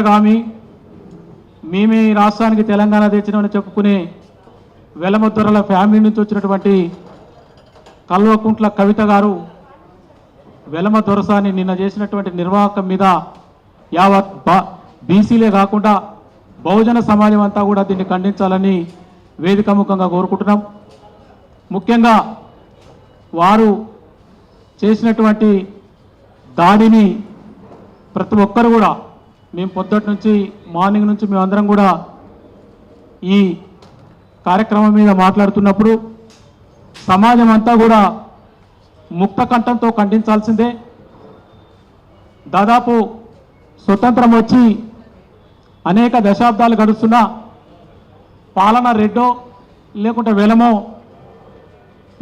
అగ్రగామి మేమే ఈ రాష్ట్రానికి తెలంగాణ తెచ్చినామని చెప్పుకునే వెలమదొరల ఫ్యామిలీ నుంచి వచ్చినటువంటి కల్వకుంట్ల కవిత గారు వెలమ దొరసాని నిన్న చేసినటువంటి నిర్వాహకం మీద యావత్ బీసీలే కాకుండా బహుజన సమాజం అంతా కూడా దీన్ని ఖండించాలని వేదికముఖంగా కోరుకుంటున్నాం. ముఖ్యంగా వారు చేసినటువంటి దాడిని ప్రతి ఒక్కరు కూడా మేము పొద్దుటి నుంచి మార్నింగ్ నుంచి మేమందరం కూడా ఈ కార్యక్రమం మీద మాట్లాడుతున్నప్పుడు సమాజం అంతా కూడా ముక్త కంఠంతో ఖండించాల్సిందే. దాదాపు స్వతంత్రం వచ్చి అనేక దశాబ్దాలు గడుస్తున్నా పాలన రెడ్డో లేకుంటే వెలమో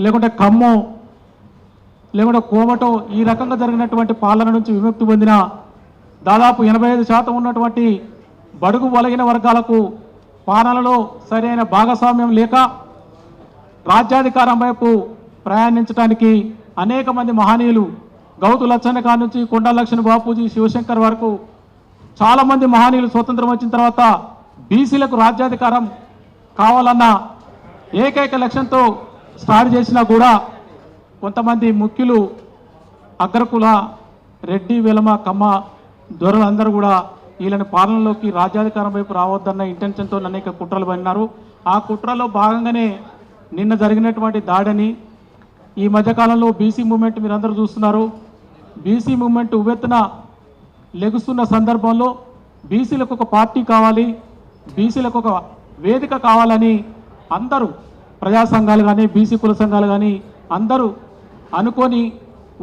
లేకుంటే కమ్మో లేకుంటే కోమటో ఈ రకంగా జరిగినటువంటి పాలన నుంచి విముక్తి పొందిన దాదాపు 85% ఉన్నటువంటి బడుగు బలగిన వర్గాలకు పాలనలో సరైన భాగస్వామ్యం లేక రాజ్యాధికారం వైపు ప్రయాణించడానికి అనేక మంది మహనీయులు గౌతు లచ్చన్న కాడ నుంచి కొండా లక్ష్మణ బాపూజీ శివశంకర్ వరకు చాలామంది మహనీయులు స్వతంత్రం వచ్చిన తర్వాత బీసీలకు రాజ్యాధికారం కావాలన్న ఏకైక లక్ష్యంతో స్టార్ట్ చేసినా కూడా కొంతమంది ముఖ్యులు అగ్రకుల రెడ్డి వెలమ కమ్మ దొరలందరూ కూడా వీళ్ళని పాలనలోకి రాజ్యాధికారం వైపు రావద్దన్న ఇంటెన్షన్తో అనేక కుట్రలు పడినారు. ఆ కుట్రలో భాగంగానే నిన్న జరిగినటువంటి దాడిని ఈ మధ్యకాలంలో బీసీ మూమెంట్ మీరందరూ చూస్తున్నారు. బీసీ మూమెంట్ ఉవ్వెత్తున లెగుస్తున్న సందర్భంలో బీసీలకు ఒక పార్టీ కావాలి, బీసీలకు ఒక వేదిక కావాలని అందరూ ప్రజా సంఘాలు కానీ బీసీ కుల సంఘాలు కానీ అందరూ అనుకొని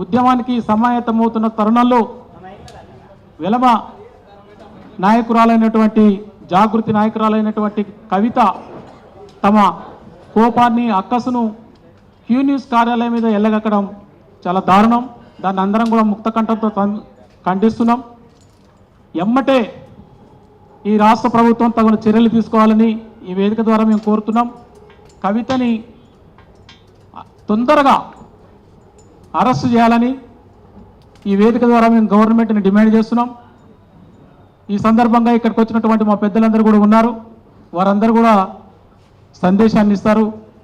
ఉద్యమానికి సమాయత్తమవుతున్న తరుణంలో వెలమ నాయకురాలైనటువంటి జాగృతి నాయకురాలైనటువంటి కవిత తమ కోపాన్ని అక్కసును క్యూ న్యూస్ కార్యాలయం మీద ఎల్లగక్కడం చాలా దారుణం. దాన్ని అందరం కూడా ముక్త కంఠంతో ఖండిస్తున్నాం. ఎమ్మటే ఈ రాష్ట్ర ప్రభుత్వం తగిన చర్యలు తీసుకోవాలని ఈ వేదిక ద్వారా మేము కోరుతున్నాం. కవితని తొందరగా అరెస్ట్ చేయాలని ఈ వేదిక ద్వారా మేము గవర్నమెంట్ని డిమాండ్ చేస్తున్నాం. ఈ సందర్భంగా ఇక్కడికి వచ్చినటువంటి మా పెద్దలందరూ కూడా ఉన్నారు, వారందరూ కూడా సందేశాన్ని ఇస్తారు.